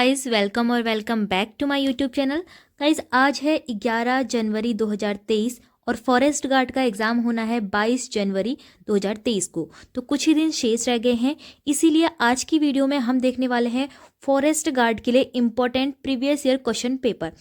Guys, welcome और welcome back to my YouTube channel. Guys, आज है 11 जनवरी 2023 और फॉरेस्ट गार्ड का एग्ज़ाम होना है 22 जनवरी 2023 को। तो कुछ ही दिन शेष रह गए हैं, इसीलिए आज की वीडियो में हम देखने वाले हैं फॉरेस्ट गार्ड के लिए important previous year question paper.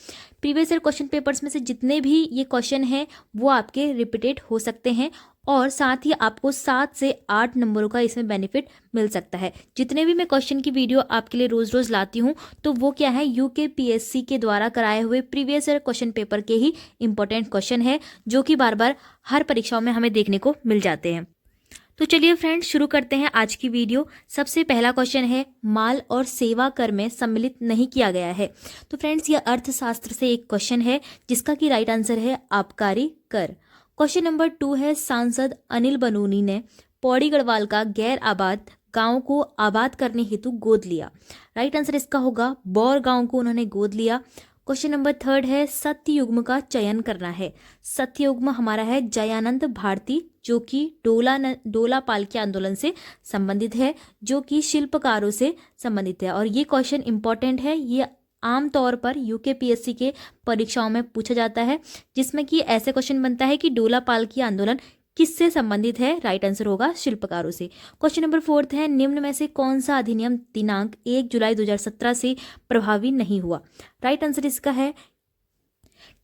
Previous year question papers में से जितने भी ये क्वेश्चन हैं वो आपके रिपीटेड हो सकते हैं और साथ ही आपको 7 से 8 नंबरों का इसमें बेनिफिट मिल सकता है। जितने भी मैं क्वेश्चन की वीडियो आपके लिए रोज़ रोज़ लाती हूँ तो वो क्या है, यूकेपीएससी के द्वारा कराए हुए प्रीवियस ईयर क्वेश्चन पेपर के ही इंपॉर्टेंट क्वेश्चन है जो कि बार बार हर परीक्षाओं में हमें देखने को मिल जाते हैं। तो चलिए फ्रेंड्स, शुरू करते हैं आज की वीडियो। सबसे पहला क्वेश्चन है, माल और सेवा कर में सम्मिलित नहीं किया गया है। तो फ्रेंड्स, यह अर्थशास्त्र से एक क्वेश्चन है जिसका कि राइट आंसर है आबकारी कर। क्वेश्चन नंबर 2 है, सांसद अनिल बलूनी ने पौड़ी गढ़वाल का गैर आबाद गांव को आबाद करने हेतु गोद लिया। राइट आंसर इसका होगा बौर गांव को उन्होंने गोद लिया। क्वेश्चन नंबर 3 है, सत्ययुग्म का चयन करना है। सत्ययुग्म हमारा है जयानंद भारती जो कि डोला पालकी आंदोलन से संबंधित है, जो कि शिल्पकारों से संबंधित है। और ये क्वेश्चन इंपॉर्टेंट है, ये आमतौर पर यूकेपीएससी के परीक्षाओं में पूछा जाता है, जिसमें कि ऐसे क्वेश्चन बनता है कि डोला पालकी आंदोलन किससे संबंधित है। राइट आंसर होगा शिल्पकारों से। क्वेश्चन नंबर 4 है, निम्न में से कौन सा अधिनियम दिनांक 1 जुलाई 2017 से प्रभावी नहीं हुआ। राइट आंसर इसका है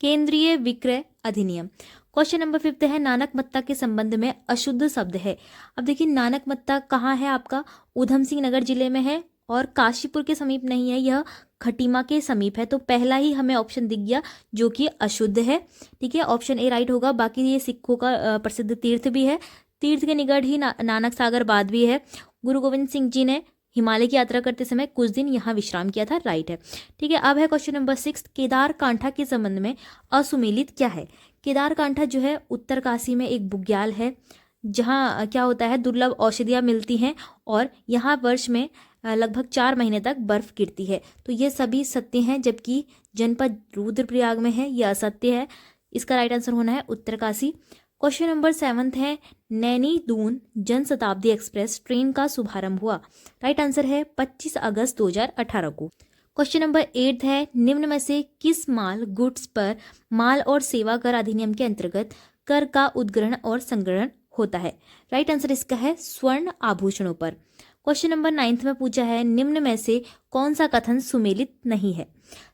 केंद्रीय विक्रय अधिनियम। क्वेश्चन नंबर 5 है, नानक मत्ता के संबंध में अशुद्ध शब्द है। अब देखिए, नानक मत्ता कहाँ है आपका, उधम सिंह नगर जिले में है और काशीपुर के समीप नहीं है, यह खटीमा के समीप है। तो पहला ही हमें ऑप्शन दिख गया जो कि अशुद्ध है। ठीक है, ऑप्शन ए राइट होगा। बाकी ये सिखों का प्रसिद्ध तीर्थ भी है, तीर्थ के निकट ही नानक सागर बांध भी है। गुरु गोविंद सिंह जी ने हिमालय की यात्रा करते समय कुछ दिन यहाँ विश्राम किया था। राइट है। ठीक है, अब है क्वेश्चन नंबर 6, केदार कांठा के संबंध में असुमेलित क्या है। केदार कांठा जो है उत्तरकाशी में एक बुग्याल है जहाँ क्या होता है, दुर्लभ औषधियाँ मिलती हैं और यहाँ वर्ष में लगभग 4 महीने तक बर्फ गिरती है। तो ये सभी सत्य हैं, जबकि जनपद रुद्रप्रयाग में है, यह असत्य है। इसका राइट आंसर होना है उत्तरकाशी। क्वेश्चन नंबर 7 है, नैनी दून जन शताब्दी एक्सप्रेस ट्रेन का शुभारंभ हुआ। राइट आंसर है 25 अगस्त 2018 को। क्वेश्चन नंबर 8 है, निम्न में से किस माल गुड्स पर माल और सेवा कर अधिनियम के अंतर्गत कर का उद्ग्रहण और संग्रहण होता है। राइट आंसर इसका है स्वर्ण आभूषणों पर। क्वेश्चन नंबर 9 में पूछा है, निम्न में से कौन सा कथन सुमेलित नहीं है।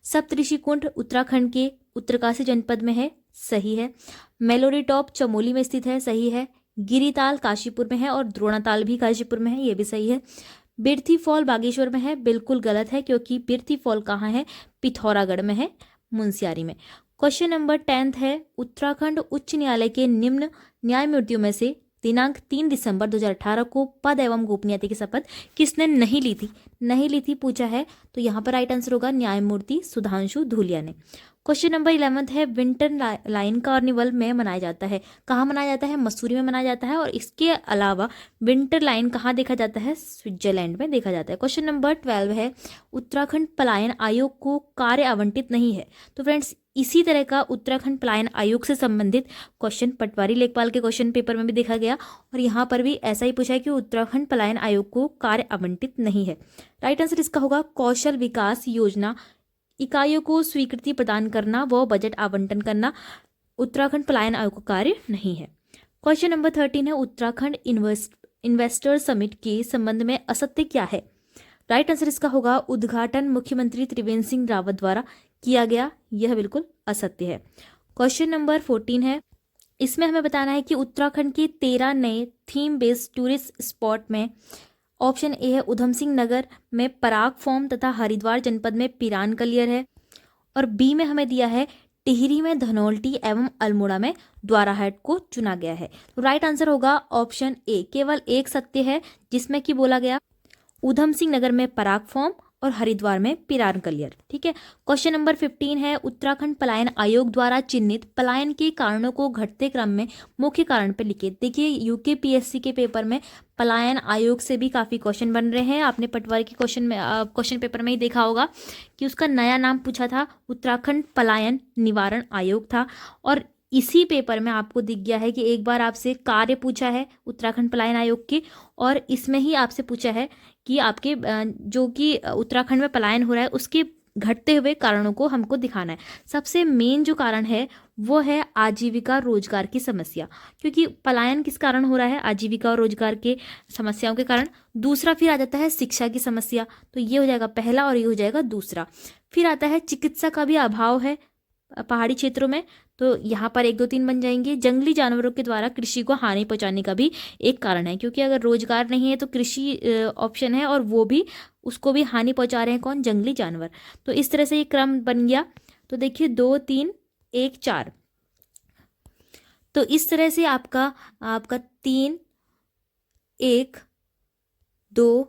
सप्तऋषि कुंड उत्तराखंड के उत्तरकाशी जनपद में है, सही है। मेलोरी टॉप चमोली में स्थित है, सही है। गिरिताल काशीपुर में है और द्रोणाताल भी काशीपुर में है, ये भी सही है। बिरथी फॉल बागेश्वर में है, बिल्कुल गलत है क्योंकि बिरथी फॉल कहाँ है, पिथौरागढ़ में है, मुंशियारी में। क्वेश्चन नंबर 10 है, उत्तराखंड उच्च न्यायालय के निम्न न्यायमूर्तियों में से दिनांक 3 दिसंबर 2018 को पद एवं गोपनीयता की शपथ किसने नहीं ली थी पूछा है। तो यहाँ पर राइट आंसर होगा न्यायमूर्ति सुधांशु धूलिया ने। क्वेश्चन नंबर 11 है, विंटर लाइन कार्निवल में मनाया जाता है। कहाँ मनाया जाता है, मसूरी में मनाया जाता है। और इसके अलावा विंटर लाइन कहाँ देखा जाता है, स्विट्जरलैंड में देखा जाता है। क्वेश्चन नंबर 12 है, उत्तराखंड पलायन आयोग को कार्य आवंटित नहीं है। तो फ्रेंड्स, इसी तरह का उत्तराखंड पलायन आयोग से संबंधित क्वेश्चन पटवारी लेखपाल के क्वेश्चन पेपर में भी देखा गया और यहाँ पर भी ऐसा ही पूछा है कि उत्तराखंड पलायन आयोग को कार्य आवंटित नहीं है। राइट आंसर इसका होगा कौशल विकास योजना इकाइयों को स्वीकृति प्रदान करना व बजट आवंटन करना उत्तराखंड पलायन आयोग का कार्य नहीं है। क्वेश्चन नंबर 13 है, उत्तराखंड इन्वेस्टर समिट के संबंध में असत्य क्या है। राइट आंसर इसका होगा उद्घाटन मुख्यमंत्री त्रिवेंद्र सिंह रावत द्वारा किया गया, यह बिल्कुल असत्य है। क्वेश्चन नंबर 14 है, इसमें हमें बताना है कि उत्तराखंड के 13 नए थीम बेस्ड टूरिस्ट स्पॉट में ऑप्शन ए है उधम सिंह नगर में पराग फॉर्म तथा हरिद्वार जनपद में पिरान कलियर है और बी में हमें दिया है टिहरी में धनौल्टी एवं अल्मोड़ा में द्वाराहाट को चुना गया है। तो राइट आंसर होगा ऑप्शन ए, केवल एक सत्य है जिसमें कि बोला गया उधम सिंह नगर में पराग फॉर्म और हरिद्वार में पिरान कलियर। ठीक है। क्वेश्चन नंबर 15 है, उत्तराखंड पलायन आयोग द्वारा चिन्हित पलायन के कारणों को घटते क्रम में मुख्य कारण पर लिखे। देखिए, यूकेपीएससी के पेपर में पलायन आयोग से भी काफ़ी क्वेश्चन बन रहे हैं। आपने पटवारी के क्वेश्चन पेपर में ही देखा होगा कि उसका नया नाम पूछा था, उत्तराखंड पलायन निवारण आयोग था। और इसी पेपर में आपको दिख गया है कि एक बार आपसे कार्य पूछा है उत्तराखंड पलायन आयोग के और इसमें ही आपसे पूछा है कि आपके जो कि उत्तराखंड में पलायन हो रहा है उसके घटते हुए कारणों को हमको दिखाना है। सबसे मेन जो कारण है वो है आजीविका रोजगार की समस्या, क्योंकि पलायन किस कारण हो रहा है, आजीविका और रोजगार के समस्याओं के कारण। दूसरा फिर आ जाता है शिक्षा की समस्या, तो ये हो जाएगा पहला और ये हो जाएगा दूसरा। फिर आता है चिकित्सा का भी अभाव है पहाड़ी क्षेत्रों में, तो यहाँ पर 1 2 3 बन जाएंगे। जंगली जानवरों के द्वारा कृषि को हानि पहुंचाने का भी एक कारण है, क्योंकि अगर रोजगार नहीं है तो कृषि ऑप्शन है और वो भी उसको भी हानि पहुंचा रहे हैं कौन, जंगली जानवर। तो इस तरह से ये क्रम बन गया। तो देखिए 2 3 1 4, तो इस तरह से आपका 3 1 2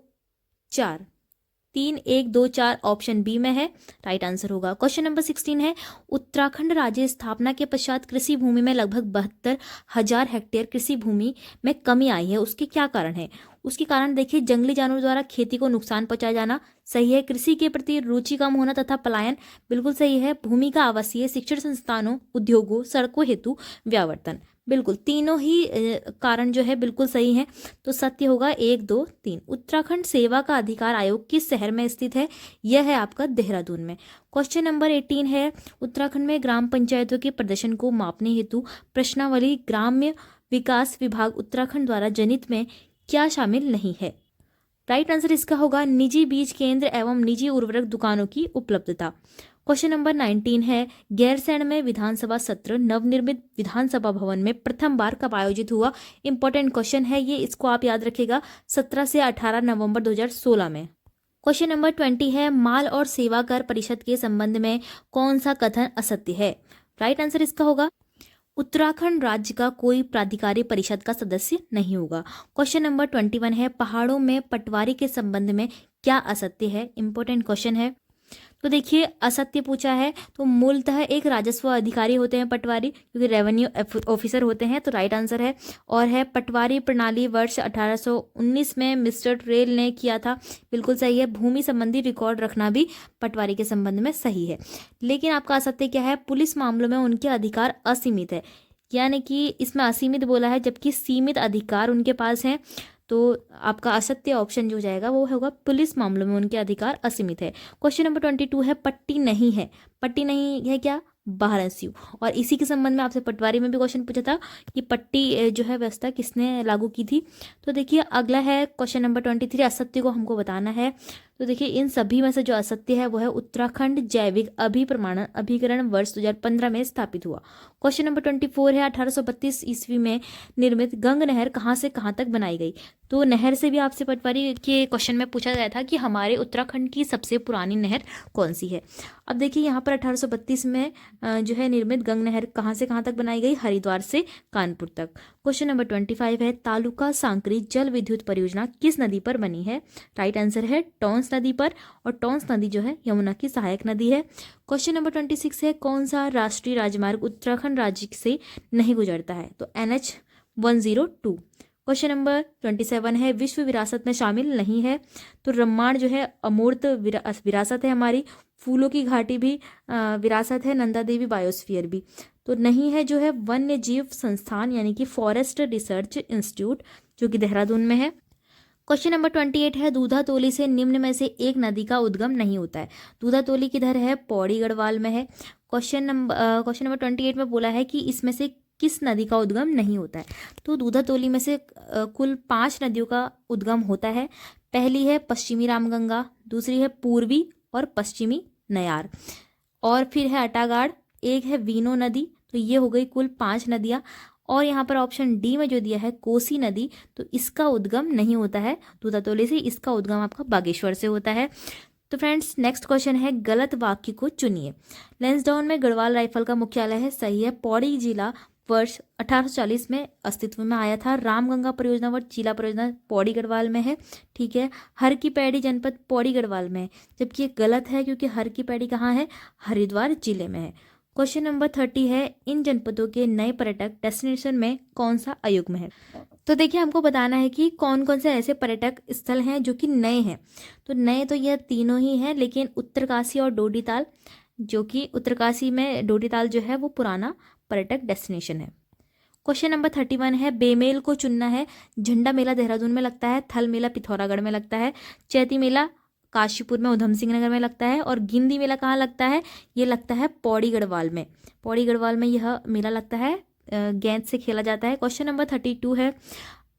4, 3 1 2 4 ऑप्शन बी में है, राइट आंसर होगा। क्वेश्चन नंबर 16 है, उत्तराखंड राज्य स्थापना के पश्चात कृषि भूमि में लगभग 72,000 हेक्टेयर कृषि भूमि में कमी आई है, उसके क्या कारण है। उसके कारण देखिए जंगली जानवरों द्वारा खेती को नुकसान पहुंचाया जाना सही है, कृषि के प्रति रुचि कम होना तथा पलायन बिल्कुल सही है, भूमि का आवासीय शिक्षण संस्थानों उद्योगों सड़कों हेतु व्यावर्तन, बिल्कुल तीनों ही कारण जो है बिल्कुल सही है, तो सत्य होगा 1 2 3। उत्तराखंड सेवा का अधिकार आयोग किस शहर में स्थित है, यह है आपका देहरादून में। क्वेश्चन नंबर 18 है, उत्तराखंड में ग्राम पंचायतों के प्रदर्शन को मापने हेतु प्रश्नावली ग्राम्य विकास विभाग उत्तराखंड द्वारा जनित में क्या शामिल नहीं है। राइट आंसर इसका होगा निजी बीज केंद्र एवं निजी उर्वरक दुकानों की उपलब्धता। क्वेश्चन नंबर 19 है, गैरसैंण में विधानसभा सत्र नवनिर्मित विधानसभा भवन में प्रथम बार कब आयोजित हुआ। इंपॉर्टेंट क्वेश्चन है ये, इसको आप याद रखिएगा, 17 से 18 नवंबर 2016 में। क्वेश्चन नंबर 20 है, माल और सेवा कर परिषद के संबंध में कौन सा कथन असत्य है। राइट आंसर इसका होगा उत्तराखंड राज्य का कोई प्राधिकारी परिषद का सदस्य नहीं होगा। क्वेश्चन नंबर 21 है, पहाड़ों में पटवारी के संबंध में क्या असत्य है। इंपॉर्टेंट क्वेश्चन है, तो देखिए असत्य पूछा है तो मूलतः एक राजस्व अधिकारी होते हैं पटवारी, क्योंकि रेवेन्यू ऑफिसर होते हैं, तो राइट आंसर है। और है पटवारी प्रणाली वर्ष 1819 में मिस्टर ट्रेल ने किया था, बिल्कुल सही है। भूमि संबंधी रिकॉर्ड रखना भी पटवारी के संबंध में सही है। लेकिन आपका असत्य क्या है, पुलिस मामलों में उनके अधिकार असीमित है, यानी कि इसमें असीमित बोला है जबकि सीमित अधिकार उनके पास हैं, तो आपका असत्य ऑप्शन जो जाएगा वो होगा पुलिस मामलों में उनके अधिकार असीमित है। क्वेश्चन नंबर 22 है, पट्टी नहीं है, पट्टी नहीं है क्या, बारहस्यू। और इसी के संबंध में आपसे पटवारी में भी क्वेश्चन पूछा था कि पट्टी जो है व्यवस्था किसने लागू की थी। तो देखिए अगला है क्वेश्चन नंबर 23, असत्य को हमको बताना है। तो देखिए इन सभी में से जो असत्य है वो है उत्तराखंड जैविक अभिप्रमाणन अभिकरण वर्ष 2015 में स्थापित हुआ। क्वेश्चन नंबर 24 है, 1832 ईस्वी में निर्मित गंग नहर कहाँ से कहाँ तक बनाई गई। तो नहर से भी आपसे पटवारी के क्वेश्चन में पूछा गया था कि हमारे उत्तराखंड की सबसे पुरानी नहर कौन सी है। अब देखिए यहाँ पर 1832 में जो है निर्मित गंग नहर कहाँ से कहाँ तक बनाई गई, हरिद्वार से कानपुर तक। क्वेश्चन नंबर 25 है, तालुका सांकरी जल विद्युत परियोजना किस नदी पर बनी है। राइट आंसर है टॉन्स नदी पर, और टॉन्स नदी जो है यमुना की सहायक नदी है। क्वेश्चन नंबर 26 है, कौन सा राष्ट्रीय राजमार्ग उत्तराखंड राज्य से नहीं गुजरता है। तो NH 102। क्वेश्चन नंबर 27 है, विश्व विरासत में शामिल नहीं है। तो रम्माण जो है अमूर्त विरासत है हमारी, फूलों की घाटी भी विरासत है, नंदा देवी बायोस्फीयर भी। तो नहीं है जो है वन्य जीव संस्थान यानी कि फॉरेस्ट रिसर्च इंस्टीट्यूट जो कि देहरादून में है। क्वेश्चन नंबर 28 है, दूधातोली से निम्न में से एक नदी का उद्गम नहीं होता है। दूधातोली किधर है, पौड़ी गढ़वाल में है। क्वेश्चन नंबर 28 में बोला है कि इसमें से किस नदी का उद्गम नहीं होता है। तो दूधातोली में से कुल 5 नदियों का उद्गम होता है। पहली है पश्चिमी रामगंगा, दूसरी है पूर्वी और पश्चिमी नयार, और फिर है अटागाड़, एक है वीनो नदी। तो ये हो गई कुल 5 नदियाँ। और यहाँ पर ऑप्शन डी में जो दिया है कोसी नदी, तो इसका उद्गम नहीं होता है दूधातोली से, इसका उद्गम आपका बागेश्वर से होता है। तो फ्रेंड्स नेक्स्ट क्वेश्चन है, गलत वाक्य को चुनिए। लैंसडाउन में गढ़वाल राइफल का मुख्यालय है, सही है। पौड़ी जिला वर्ष 1840 में अस्तित्व में आया था। रामगंगा परियोजना व जिला परियोजना पौड़ी गढ़वाल में है, ठीक है। हर की पैड़ी जनपद पौड़ी गढ़वाल में है, जबकि ये गलत है क्योंकि हर की पैड़ी कहाँ है, हरिद्वार जिले में है। क्वेश्चन नंबर 30 है, इन जनपदों के नए पर्यटक डेस्टिनेशन में कौन सा अयुग्म है। तो देखिए हमको बताना है कि कौन कौन से ऐसे पर्यटक स्थल हैं जो कि नए हैं। तो नए तो यह तीनों ही हैं, लेकिन उत्तरकाशी और डोडीताल, जो कि उत्तरकाशी में डोडीताल जो है वो पुराना पर्यटक डेस्टिनेशन है। क्वेश्चन नंबर 31 है, बेमेल को चुनना है। झंडा मेला देहरादून में लगता है, थल मेला पिथौरागढ़ में लगता है, चैती मेला काशीपुर में उधम सिंह नगर में लगता है, और गिंदी मेला कहाँ लगता है, ये लगता है पौड़ी गढ़वाल में। पौड़ी गढ़वाल में यह मेला लगता है, गेंद से खेला जाता है। क्वेश्चन नंबर 32 है,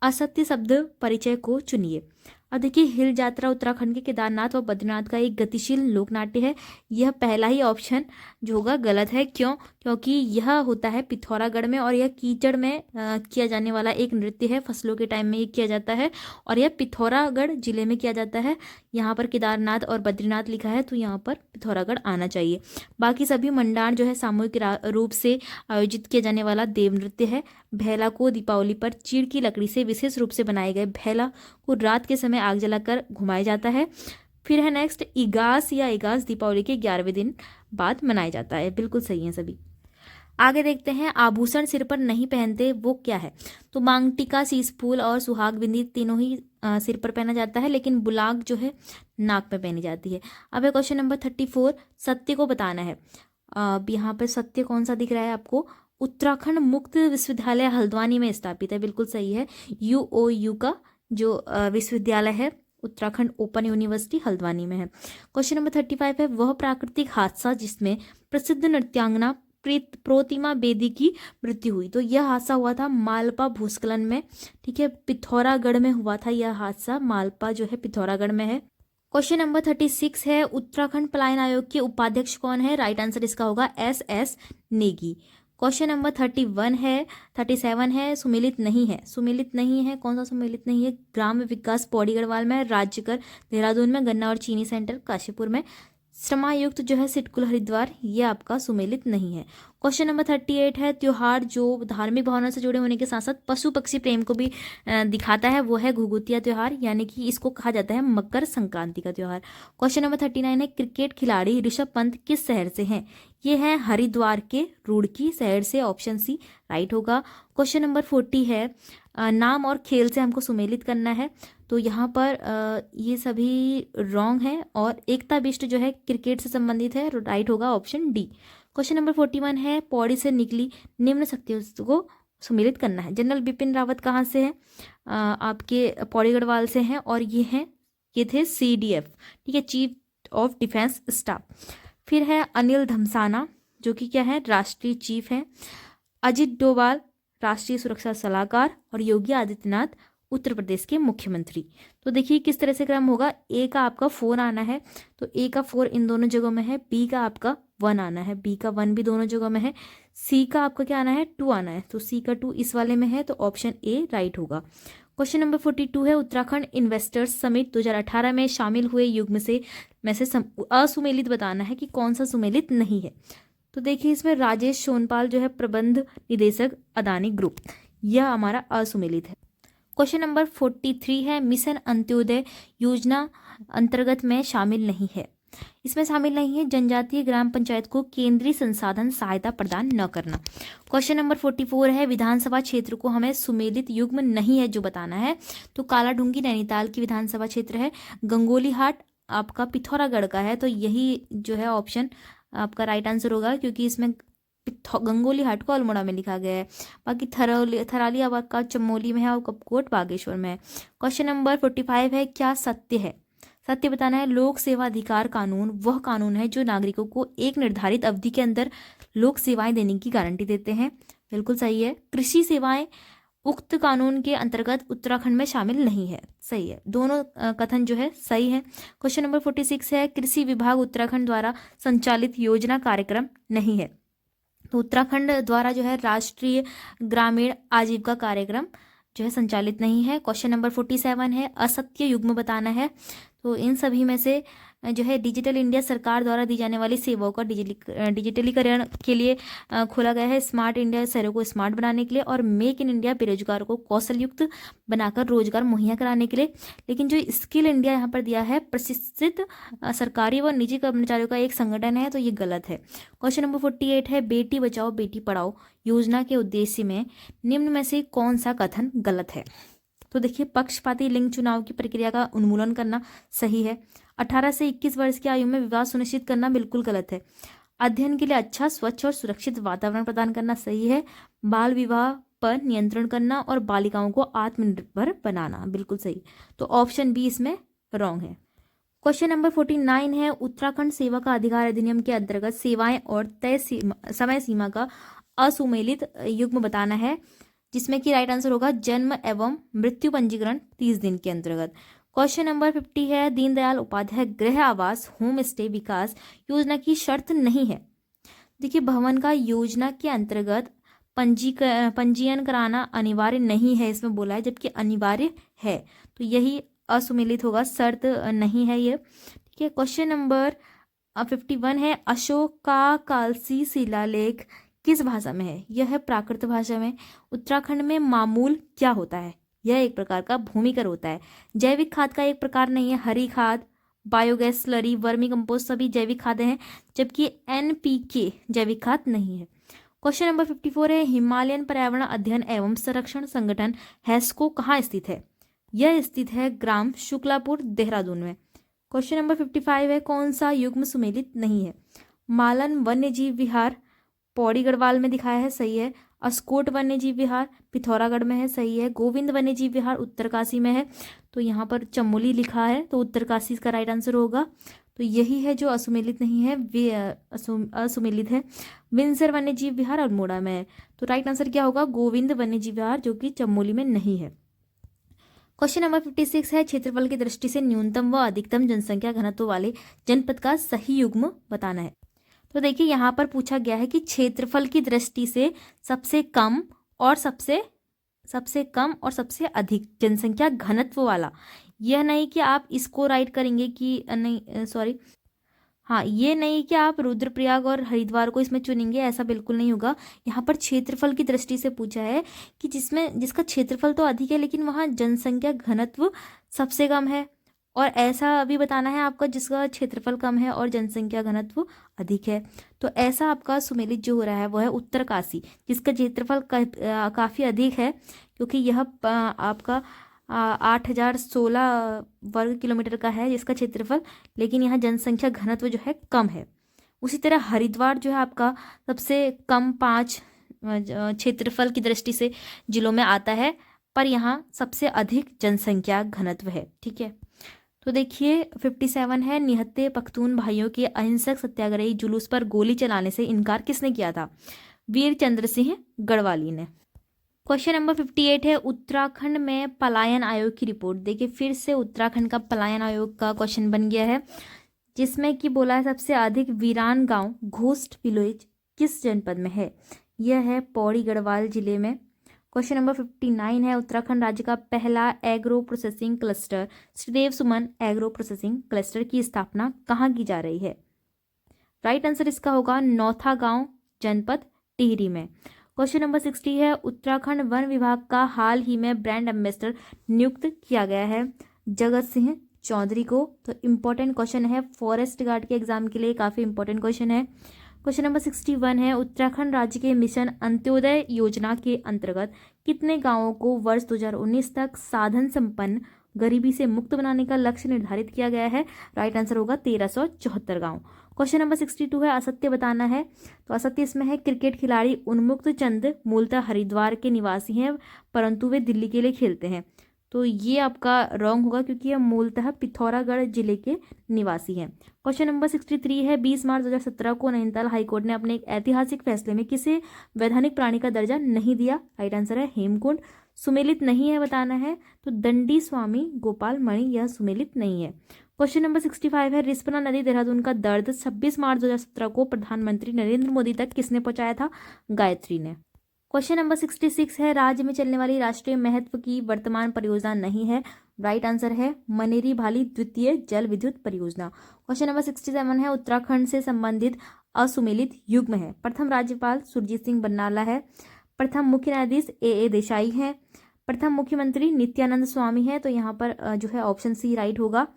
असत्य शब्द परिचय को चुनिए। अब देखिए, हिल यात्रा उत्तराखंड के केदारनाथ व बद्रीनाथ का एक गतिशील लोक नाट्य है। यह पहला ही ऑप्शन जो होगा गलत है। क्यों? क्योंकि यह होता है पिथौरागढ़ में, और यह कीचड़ में किया जाने वाला एक नृत्य है। फसलों के टाइम में ये किया जाता है, और यह पिथौरागढ़ जिले में किया जाता है। यहाँ पर केदारनाथ और बद्रीनाथ लिखा है, तो यहाँ पर पिथौरागढ़ आना चाहिए। बाकी सभी मंडाण जो है सामूहिक रूप से आयोजित किया जाने वाला देव नृत्य है। भैला को दीपावली पर चीड़ की लकड़ी से विशेष रूप से बनाए गए भैला को रात के समय आग जलाकर घुमाया जाता है। फिर है नेक्स्ट, इगास या इगास दीपावली के 11वें दिन बाद मनाया जाता है। बिल्कुल सही है सभी। आगे देखते हैं, आभूषण सिर पर नहीं पहनते वो क्या है। तो मांग टीका, शीश फूल और सुहाग बिंदी तीनों ही सिर पर पहना जाता है, लेकिन बुलाग जो है नाक में पहनी जाती है। अब है क्वेश्चन नंबर 34, सत्य को बताना है। अब यहाँ पर सत्य कौन सा दिख रहा है आपको, उत्तराखंड मुक्त विश्वविद्यालय हल्द्वानी में स्थापित है। बिल्कुल सही है। UOU का जो विश्वविद्यालय है, उत्तराखंड ओपन यूनिवर्सिटी हल्द्वानी में है। क्वेश्चन नंबर 35 है, वह प्राकृतिक हादसा जिसमें प्रसिद्ध नृत्यांगना प्रोतिमा बेदी की मृत्यु हुई। तो यह हादसा हुआ था मालपा भूस्खलन में। ठीक है, पिथौरागढ़ में हुआ था यह हादसा। मालपा जो है पिथौरागढ़ में है। क्वेश्चन नंबर 36 है, उत्तराखंड पलायन आयोग के उपाध्यक्ष कौन है। राइट आंसर इसका होगा SS नेगी। क्वेश्चन नंबर 37 है, सुमेलित नहीं है। सुमेलित नहीं है, कौन सा सुमेलित नहीं है, ग्राम विकास पौड़ी गढ़वाल में, राज्य कर देहरादून में, गन्ना और चीनी सेंटर काशीपुर में, श्रमायुक्त जो है सिटकुल हरिद्वार, ये आपका सुमेलित नहीं है। क्वेश्चन नंबर 38 है, त्योहार जो धार्मिक भावना से जुड़े होने के साथ साथ पशु पक्षी प्रेम को भी दिखाता है, वो है घुघुतिया त्योहार, यानी कि इसको कहा जाता है मकर संक्रांति का त्योहार। क्वेश्चन नंबर 39 है, क्रिकेट खिलाड़ी ऋषभ पंत किस शहर से हैं। ये है हरिद्वार के रुड़की शहर से। ऑप्शन सी राइट होगा। क्वेश्चन नंबर 40 है, नाम और खेल से हमको सुमेलित करना है। तो यहाँ पर ये सभी रॉन्ग है, और एकता बिष्ट जो है क्रिकेट से संबंधित है। राइट होगा ऑप्शन डी। क्वेश्चन नंबर 41 है, पौड़ी से निकली निम्न शक्तियों को सुमेलित करना है। जनरल बिपिन रावत कहाँ से है, आपके पौड़ी गढ़वाल से हैं, और ये थे CDF, ठीक है, चीफ ऑफ डिफेंस स्टाफ। फिर है अनिल धमसाना, जो कि क्या है, राष्ट्रीय चीफ है। अजित डोभाल राष्ट्रीय सुरक्षा सलाहकार, और योगी आदित्यनाथ उत्तर प्रदेश के मुख्यमंत्री। तो देखिए किस तरह से क्रम होगा। ए का आपका 4 आना है, तो ए का 4 इन दोनों जगहों में है। बी का आपका 1 आना है, बी का 1 भी दोनों जगहों में है। सी का आपका क्या आना है, 2 आना है, तो सी का 2 इस वाले में है, तो ऑप्शन ए राइट होगा। क्वेश्चन नंबर 42 है, उत्तराखंड इन्वेस्टर्स समिट 2018 में शामिल हुए युग्म से असुमेलित बताना है कि कौन सा सुमेलित नहीं है। तो देखिए इसमें राजेश सोनपाल जो है प्रबंध निदेशक अदानी ग्रुप, यह हमारा असुमेलित है। क्वेश्चन नंबर 43 है, मिशन अंत्योदय योजना अंतर्गत में शामिल नहीं है। इसमें शामिल नहीं है जनजातीय ग्राम पंचायत को केंद्रीय संसाधन सहायता प्रदान न करना। क्वेश्चन नंबर 44 है, विधानसभा क्षेत्र को हमें सुमेलित युग्म नहीं है जो बताना है। तो कालाढूंगी नैनीताल की विधानसभा क्षेत्र है, गंगोली हाट आपका पिथौरागढ़ का है, तो यही जो है ऑप्शन आपका राइट आंसर होगा, क्योंकि इसमें गंगोली हाट को अल्मोड़ा में लिखा गया है। बाकी थराली आपका चमोली में है, और कपकोट बागेश्वर में है। क्वेश्चन नंबर 45 है, क्या सत्य है। सत्य बताना है, लोक सेवा अधिकार कानून वह कानून है जो नागरिकों को एक निर्धारित अवधि के अंदर लोक सेवाएं देने की गारंटी देते हैं। बिल्कुल सही है। कृषि सेवाएं उक्त कानून के अंतर्गत उत्तराखंड में शामिल नहीं है। सही है, दोनों कथन जो है सही है। क्वेश्चन नंबर 46 है, कृषि विभाग उत्तराखंड द्वारा संचालित योजना कार्यक्रम नहीं है। तो उत्तराखंड द्वारा जो है राष्ट्रीय ग्रामीण आजीविका कार्यक्रम जो है संचालित नहीं है। क्वेश्चन नंबर 47 है, असत्य युग्म बताना है। तो इन सभी में से जो है डिजिटल इंडिया सरकार द्वारा दी जाने वाली सेवाओं का डिजिटलीकरण के लिए खोला गया है। स्मार्ट इंडिया शहरों को स्मार्ट बनाने के लिए, और मेक इन इंडिया बेरोजगारों को कौशल युक्त बनाकर रोजगार मुहैया कराने के लिए। लेकिन जो स्किल इंडिया यहाँ पर दिया है, प्रशिक्षित सरकारी व निजी कर्मचारियों का एक संगठन है, तो ये गलत है। क्वेश्चन नंबर 48 है, बेटी बचाओ बेटी पढ़ाओ योजना के उद्देश्य में निम्न में से कौन सा कथन गलत है। तो देखिए, पक्षपाती लिंग चुनाव की प्रक्रिया का उन्मूलन करना सही है। 18 से 21 वर्ष की आयु में विवाह सुनिश्चित करना बिल्कुल गलत है। अध्ययन के लिए अच्छा, स्वच्छ और सुरक्षित वातावरण प्रदान करना सही है। बाल विवाह पर नियंत्रण करना और बालिकाओं को आत्मनिर्भर बनाना। बिल्कुल सही, तो ऑप्शन बी इसमें रॉन्ग है। क्वेश्चन नंबर 49 है, उत्तराखंड सेवा का अधिकार अधिनियम के अंतर्गत सेवाएं और तय समय सीमा का असुमेलित युग्म बताना है, जिसमें कि राइट आंसर होगा जन्म एवं मृत्यु पंजीकरण 30 दिन के अंतर्गत। क्वेश्चन नंबर 50 है, दीनदयाल उपाध्याय गृह आवास होम स्टे विकास योजना की शर्त नहीं है। देखिए, भवन का योजना के अंतर्गत पंजीयन कराना अनिवार्य नहीं है, इसमें बोला है, जबकि अनिवार्य है, तो यही असुमेलित होगा, शर्त नहीं है ये। ठीक है, क्वेश्चन नंबर 51 है, अशोका कालसी शिलालेख किस भाषा में है? यह है प्राकृत भाषा में। उत्तराखंड में मामूल क्या होता है? यह एक प्रकार का भूमिकर होता है। जैविक खाद का एक प्रकार नहीं है, हरी खाद, बायोगैस स्लरी, वर्मी कंपोस्ट सभी जैविक खाद हैं, जबकि NPK जैविक खाद नहीं है। क्वेश्चन नंबर 54 है, हिमालयन पर्यावरण अध्ययन एवं संरक्षण संगठन हैस्को कहाँ स्थित है? यह स्थित है ग्राम शुक्लापुर, देहरादून में। क्वेश्चन नंबर 55 है, कौन सा युग्म सुमेलित नहीं है? मालन वन्य जीव विहार पौड़ी गढ़वाल में दिखाया है, सही है। अस्कोट वन्य जीव विहार पिथौरागढ़ में है, सही है। गोविंद वन्य जीव विहार उत्तरकाशी में है, तो यहाँ पर चमोली लिखा है, तो उत्तरकाशी इसका राइट आंसर होगा। तो यही है जो असुमेलित नहीं है, वे असुमेलित है। विंसर वन्य जीव विहार अल्मोड़ा में है, तो राइट आंसर क्या होगा? गोविंद वन्य जीव विहार, जो कि चमोली में नहीं है। क्वेश्चन नंबर 56 है, क्षेत्रफल की दृष्टि से न्यूनतम व अधिकतम जनसंख्या घनत्व वाले जनपद का सही युग्म बताना है। तो देखिए, यहाँ पर पूछा गया है कि क्षेत्रफल की दृष्टि से सबसे कम और सबसे सबसे अधिक जनसंख्या घनत्व वाला। यह नहीं कि आप इसको राइट करेंगे कि नहीं, सॉरी, हाँ, ये नहीं कि आप रुद्रप्रयाग और हरिद्वार को इसमें चुनेंगे, ऐसा बिल्कुल नहीं होगा। यहाँ पर क्षेत्रफल की दृष्टि से पूछा है कि जिसका क्षेत्रफल तो अधिक है लेकिन वहाँ जनसंख्या घनत्व सबसे कम है, और ऐसा भी बताना है आपका जिसका क्षेत्रफल कम है और जनसंख्या घनत्व अधिक है। तो ऐसा आपका सुमेलित जो हो रहा है वो है उत्तरकाशी, जिसका क्षेत्रफल काफ़ी अधिक है, क्योंकि यह आपका 8016 वर्ग किलोमीटर का है जिसका क्षेत्रफल, लेकिन यहाँ जनसंख्या घनत्व जो है कम है। उसी तरह हरिद्वार जो है आपका सबसे कम 5 क्षेत्रफल की दृष्टि से जिलों में आता है, पर यहाँ सबसे अधिक जनसंख्या घनत्व है। ठीक है, तो देखिए 57 है, निहत्थे पख्तून भाइयों के अहिंसक सत्याग्रही जुलूस पर गोली चलाने से इनकार किसने किया था? वीर चंद्र सिंह गढ़वाली ने। क्वेश्चन नंबर 58 है, उत्तराखंड में पलायन आयोग की रिपोर्ट। देखिए, फिर से उत्तराखंड का पलायन आयोग का क्वेश्चन बन गया है, जिसमें कि बोला है सबसे अधिक वीरान गांव घोस्ट विलेज किस जनपद में है? यह है पौड़ी गढ़वाल जिले में। क्वेश्चन नंबर 59 है, उत्तराखंड राज्य का पहला एग्रो प्रोसेसिंग क्लस्टर श्रीदेव सुमन एग्रो प्रोसेसिंग क्लस्टर की स्थापना कहाँ की जा रही है? राइट आंसर इसका होगा नौथा गांव, जनपद टिहरी में। क्वेश्चन नंबर 60 है, उत्तराखंड वन विभाग का हाल ही में ब्रांड एम्बेसडर नियुक्त किया गया है जगत सिंह चौधरी को। तो इम्पोर्टेंट क्वेश्चन है, फॉरेस्ट गार्ड के एग्जाम के लिए काफ़ी इंपॉर्टेंट क्वेश्चन है। क्वेश्चन नंबर 61 है, उत्तराखंड राज्य के मिशन अंत्योदय योजना के अंतर्गत कितने गांवों को वर्ष 2019 तक साधन संपन्न गरीबी से मुक्त बनाने का लक्ष्य निर्धारित किया गया है? राइट आंसर होगा 1374 गांव। क्वेश्चन नंबर 62 है, असत्य बताना है। तो असत्य इसमें है, क्रिकेट खिलाड़ी उन्मुक्त चंद मूलतः हरिद्वार के निवासी हैं परंतु वे दिल्ली के लिए खेलते हैं। तो ये आपका रॉन्ग होगा, क्योंकि यह मूलतः पिथौरागढ़ जिले के निवासी हैं। क्वेश्चन नंबर 63 है, 20 मार्च 2017 को नैनीताल हाईकोर्ट ने अपने एक ऐतिहासिक फैसले में किसे वैधानिक प्राणी का दर्जा नहीं दिया? राइट आंसर है हेमकुंड। सुमेलित नहीं है बताना है, तो दंडी स्वामी गोपाल मणि यह सुमेलित नहीं है। क्वेश्चन नंबर 65 है, रिस्पना नदी देहरादून का दर्द 26 मार्च 2017 को प्रधानमंत्री नरेंद्र मोदी तक किसने पहुंचाया था? गायत्री ने। क्वेश्चन नंबर 66 है, राज्य में चलने वाली राष्ट्रीय महत्व की वर्तमान परियोजना नहीं है। राइट आंसर है मनेरी भाली द्वितीय जल विद्युत परियोजना। क्वेश्चन नंबर 67 है, उत्तराखंड से संबंधित असुमेलित युग्म है। प्रथम राज्यपाल सुरजीत सिंह बरनाला है, प्रथम मुख्य न्यायाधीश ए देसाई है, प्रथम मुख्यमंत्री नित्यानंद स्वामी है। तो यहाँ पर जो है ऑप्शन सी राइट होगा।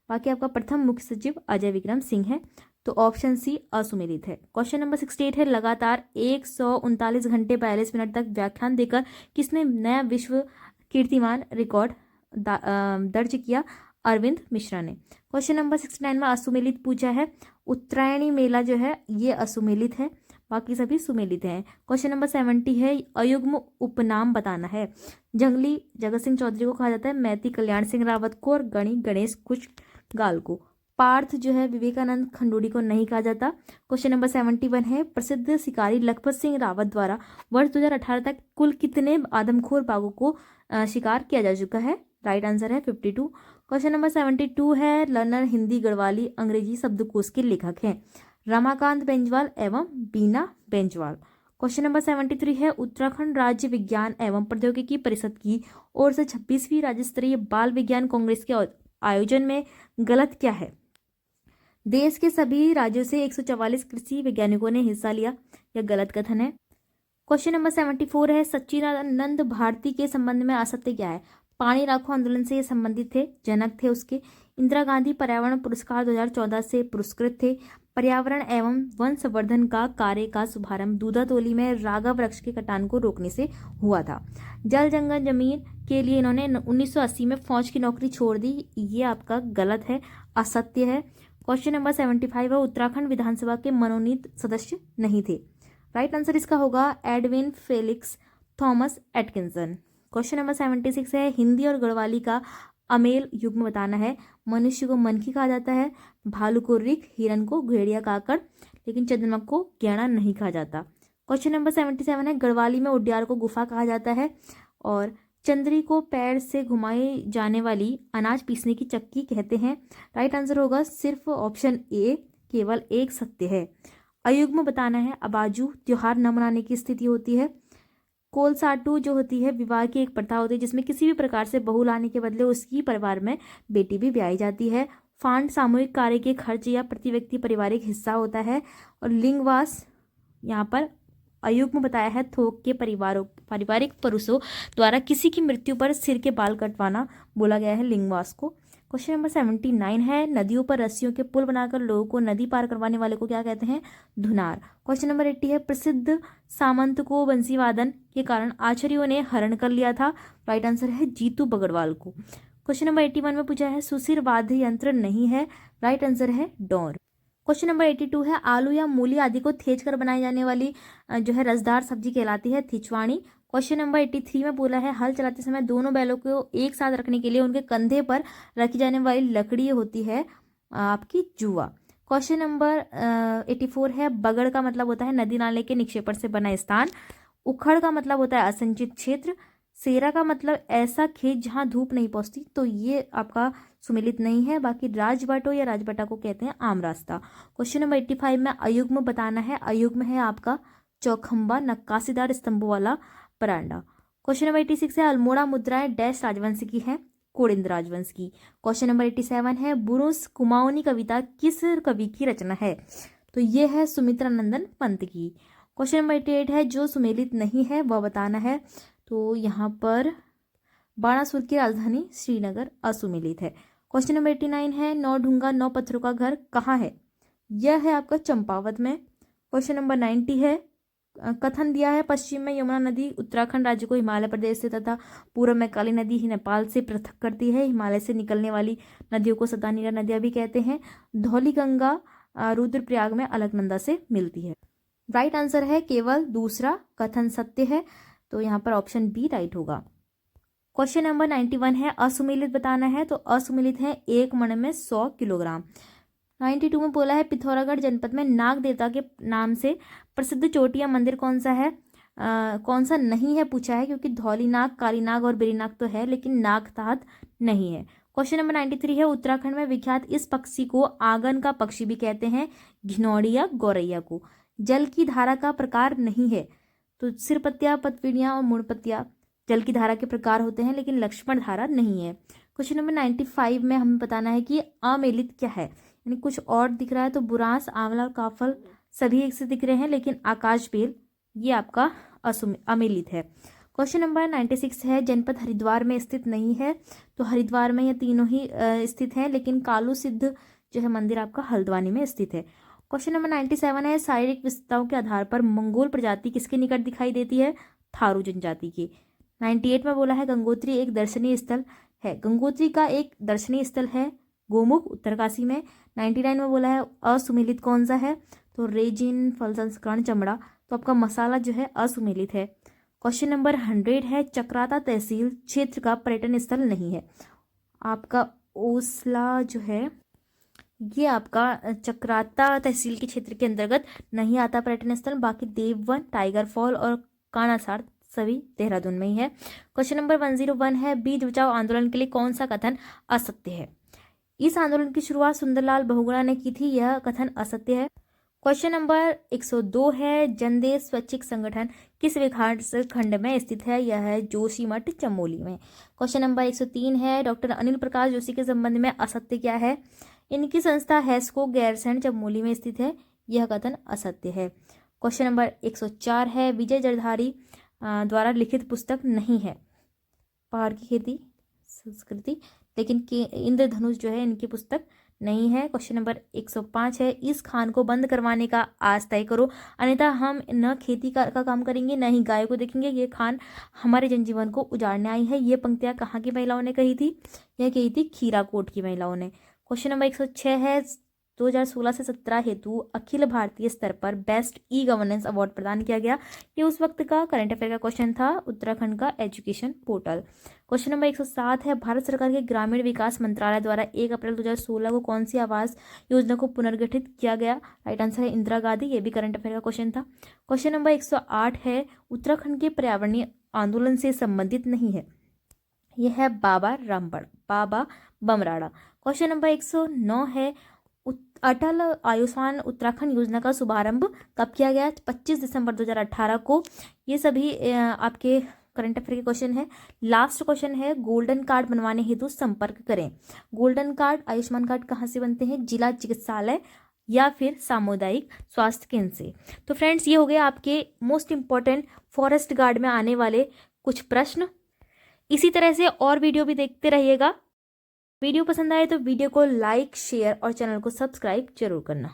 बाकी आपका प्रथम मुख्य सचिव अजय विक्रम सिंह है, तो ऑप्शन सी असुमेलित है। क्वेश्चन नंबर 68 है, लगातार 139 घंटे 42 मिनट तक व्याख्यान देकर किसने नया विश्व कीर्तिमान रिकॉर्ड दर्ज किया? अरविंद मिश्रा ने। क्वेश्चन नंबर 69 में असुमेलित पूछा है, उत्तरायणी मेला जो है ये असुमेलित है। बाकी सभी सुमेलित हैं। क्वेश्चन नंबर 70 है अयुग्म उपनाम बताना है। जंगली जगत सिंह चौधरी को कहा जाता है, मैती कल्याण सिंह रावत को और गणी गणेश कुशगाल को। पार्थ जो है विवेकानंद खंडूड़ी को नहीं कहा जाता। क्वेश्चन नंबर 71 है प्रसिद्ध शिकारी लखपत सिंह रावत द्वारा वर्ष 2018 तक कुल कितने आदमखोर बाघों को शिकार किया जा चुका है? राइट आंसर है 52। क्वेश्चन नंबर 72 है लर्नर हिंदी गढ़वाली अंग्रेजी शब्दकोश के लेखक हैं रमाकांत बेंजवाल एवं बीना बेंजवाल। क्वेश्चन नंबर 73 है उत्तराखंड राज्य विज्ञान एवं प्रौद्योगिकी परिषद की ओर से 26वीं राज्य स्तरीय बाल विज्ञान कांग्रेस के आयोजन में गलत क्या है? देश के सभी राज्यों से 144 कृषि वैज्ञानिकों ने हिस्सा लिया, यह गलत कथन है। क्वेश्चन नंबर 74 है सच्चिदानंद भारती के संबंध में असत्य क्या है? पानी राखो आंदोलन से ये संबंधित थे, जनक थे उसके। इंदिरा गांधी पर्यावरण पुरस्कार 2014 से पुरस्कृत थे। पर्यावरण एवं वन संवर्धन का कार्य का शुभारंभ दूधातोली में रागा वृक्ष के कटान को रोकने से हुआ था। जल जंगल जमीन के लिए इन्होंने 1980 में फौज की नौकरी छोड़ दी, ये आपका गलत है, असत्य है। क्वेश्चन नंबर 75 है उत्तराखंड विधानसभा के मनोनीत सदस्य नहीं थे। राइट आंसर इसका होगा Edwin Felix Thomas Atkinson. Question number 76 है हिंदी और गढ़वाली का अमेल युग्म बताना है। मनुष्य को मनकी कहा जाता है, भालू को रिक, हिरन को घेड़िया काकड़, लेकिन चंद्रमा को गैंडा नहीं कहा जाता। क्वेश्चन नंबर 77 है गढ़वाली में उड्यार को गुफा कहा जाता है और चंद्री को पैर से घुमाई जाने वाली अनाज पीसने की चक्की कहते हैं। राइट आंसर होगा सिर्फ ऑप्शन ए, केवल एक सत्य है। अयुग्म बताना है अबाजू त्योहार न मनाने की स्थिति होती है। कोलसाटू जो होती है विवाह की एक प्रथा होती है जिसमें किसी भी प्रकार से बहू लाने के बदले उसकी परिवार में बेटी भी ब्याही जाती है। फांड सामूहिक कार्य के खर्च या प्रति व्यक्ति पारिवारिक हिस्सा होता है। और लिंगवास यहाँ पर अयुग्म बताया है थोक के पारिवारिक पुरुषों द्वारा किसी की मृत्यु पर सिर के बाल कटवाना बोला गया है लिंगवास को। क्वेश्चन नंबर 79 है नदियों पर रस्सियों के पुल बनाकर लोगों को नदी पार करवाने वाले को क्या कहते हैं? धुनार। क्वेश्चन नंबर 80 है प्रसिद्ध सामंत को बंसीवादन के कारण आचार्यों ने हरण कर लिया था। राइट आंसर है जीतू बगड़वाल को। क्वेश्चन नंबर 81 में पूछा है सुशिर वाद्य यंत्र नहीं है। राइट आंसर है डोर। क्वेश्चन नंबर 82 है आलू या मूली आदि को थेच कर बनाई जाने वाली जो है रसदार सब्जी कहलाती है थिचवाणी। क्वेश्चन नंबर 83 में बोला है हल चलाते समय दोनों बैलों को एक साथ रखने के लिए उनके कंधे पर रखी जाने वाली लकड़ी होती है आपकी जुआ। क्वेश्चन नंबर 84 है बगड़ का मतलब होता है नदी नाले के निक्षेपण से बना स्थान। उखड़ का मतलब होता है असंचित क्षेत्र। सेरा का मतलब ऐसा खेत जहां धूप नहीं पहुंचती, तो ये आपका सुमेलित नहीं है। बाकी राजबाटो या राजबाटा को कहते हैं आम रास्ता। क्वेश्चन नंबर 85 में अयुग्म बताना है। अयुग्म है आपका चौखंबा नक्काशीदार स्तंभों वाला परांडा। क्वेश्चन नंबर 86 है अल्मोड़ा मुद्राएं डैश राजवंश की है? कोड़िंद राजवंश की। क्वेश्चन नंबर 87 है बुरुस कुमाऊनी कविता किस कवि की रचना है? तो ये है सुमित्रानंदन पंत की। क्वेश्चन नंबर 88 है जो सुमेलित नहीं है वह बताना है। तो यहाँ पर बाणासुर की राजधानी श्रीनगर असुमेलित है। क्वेश्चन नंबर 89 है नौ ढूंगा नौ पत्थरों का घर कहाँ है? यह है आपका चंपावत में। क्वेश्चन नंबर 90 है कथन दिया है पश्चिम में यमुना नदी उत्तराखंड राज्य को हिमालय प्रदेश से तथा पूर्व में काली नदी ही नेपाल से पृथक करती है। हिमालय से निकलने वाली नदियों को सतानीरा नदियां भी कहते हैं। धौली गंगा रुद्रप्रयाग में अलकनंदा से मिलती है। राइट आंसर है केवल दूसरा कथन सत्य है, तो यहाँ पर ऑप्शन बी राइट होगा। क्वेश्चन नंबर 91 है असुमेलित बताना है। तो असुमेलित है एक मण में 100 किलोग्राम। 92 में बोला है पिथौरागढ़ जनपद में नाग देवता के नाम से प्रसिद्ध चोटिया मंदिर कौन सा है? कौन सा नहीं है पूछा है, क्योंकि धौली नाग, काली नाग और बेरी नाग तो है लेकिन नागतात नहीं है। क्वेश्चन नंबर 93 है उत्तराखंड में विख्यात इस पक्षी को आंगन का पक्षी भी कहते हैं, घिनौड़ी या गौरैया को। जल की धारा का प्रकार नहीं है, तो सिरपत्तियां, पतविड़ियां और मुड़पत्तियां जल की धारा के प्रकार होते हैं लेकिन लक्ष्मण धारा नहीं है। क्वेश्चन नंबर 95 में हमें बताना है कि अमेलित क्या है, यानी कुछ और दिख रहा है। तो बुरांस, आंवला और काफल सभी एक से दिख रहे हैं लेकिन आकाश बेल ये आपका अमेलित है। क्वेश्चन नंबर 96 है जनपद हरिद्वार में स्थित नहीं है। तो हरिद्वार में ये तीनों ही स्थित हैं, लेकिन कालू सिद्ध जो है मंदिर आपका हल्द्वानी में स्थित है। क्वेश्चन नंबर 97 है शारीरिक विशेषताओं के आधार पर मंगोल प्रजाति किसके निकट दिखाई देती है? थारू जनजाति की। 98 में बोला है गंगोत्री एक दर्शनीय स्थल है। गंगोत्री का एक दर्शनीय स्थल है गोमुख उत्तरकाशी में। 99 में बोला है असुमेलित कौन सा है? तो रेजिन, फल संस्करण, चमड़ा। तो आपका मसाला जो है असुमेलित है। क्वेश्चन नंबर 100 है, चक्राता तहसील क्षेत्र का पर्यटन स्थल नहीं है। आपका ओसला जो है ये आपका चक्राता तहसील के क्षेत्र के अंतर्गत नहीं आता पर्यटन स्थल। बाकी देववन, टाइगर फॉल और कानासार सभी देहरादून में ही है। क्वेश्चन नंबर 101 है, बीज बचाओ आंदोलन के लिए कौन सा कथन असत्य है। इस आंदोलन की शुरुआत सुंदरलाल बहुगुणा ने की थी, यह कथन असत्य है। क्वेश्चन नंबर 102 है, जनदेश स्वैच्छिक संगठन किस विकास खंड में स्थित है। यह है जोशीमठ, चमोली में। क्वेश्चन नंबर 103 है, डॉक्टर अनिल प्रकाश जोशी के संबंध में असत्य क्या है। इनकी संस्था हैस्को गैरसैंण, चमोली में स्थित है, यह कथन असत्य है। क्वेश्चन नंबर 104 है, विजय जरधारी द्वारा लिखित पुस्तक नहीं है पहाड़ की खेती संस्कृति, लेकिन इंद्रधनुष जो है इनकी पुस्तक नहीं है। क्वेश्चन नंबर 105 है, इस खान को बंद करवाने का आज तय करो, अन्यथा हम न खेती का काम करेंगे न ही गाय को देखेंगे। ये खान हमारे जनजीवन को उजाड़ने आई है। ये पंक्तियां कहाँ की महिलाओं ने कही थी। यह कही थी खीराकोट की महिलाओं ने। क्वेश्चन नंबर 106 है, 2016 से 17 हेतु अखिल भारतीय स्तर पर बेस्ट ई गवर्नेंस अवार्ड प्रदान किया गया। ये उस वक्त का करंट अफेयर का क्वेश्चन था, उत्तराखंड का एजुकेशन पोर्टल। क्वेश्चन नंबर 107 है, भारत सरकार के ग्रामीण विकास मंत्रालय द्वारा 1 अप्रैल 2016 को कौन सी आवास योजना को पुनर्गठित किया गया। राइट आंसर है इंदिरा गांधी। ये भी करंट अफेयर का क्वेश्चन था। क्वेश्चन नंबर 108 है, उत्तराखंड के पर्यावरणीय आंदोलन से संबंधित नहीं है। यह है बाबा रामबड़, बाबा बमराड़ा। क्वेश्चन नंबर 109 है, अटल आयुष्मान उत्तराखंड योजना का शुभारंभ कब किया गया। 25 दिसंबर 2018 को। ये सभी आपके करंट अफेयर के क्वेश्चन है। लास्ट क्वेश्चन है, गोल्डन कार्ड बनवाने हेतु संपर्क करें। गोल्डन कार्ड, आयुष्मान कार्ड कहाँ से बनते हैं। जिला चिकित्सालय या फिर सामुदायिक स्वास्थ्य केंद्र से। तो फ्रेंड्स, ये हो गया आपके मोस्ट इंपॉर्टेंट फॉरेस्ट गार्ड में आने वाले कुछ प्रश्न। इसी तरह से और वीडियो भी देखते रहिएगा। वीडियो पसंद आए तो वीडियो को लाइक, शेयर और चैनल को सब्सक्राइब जरूर करना।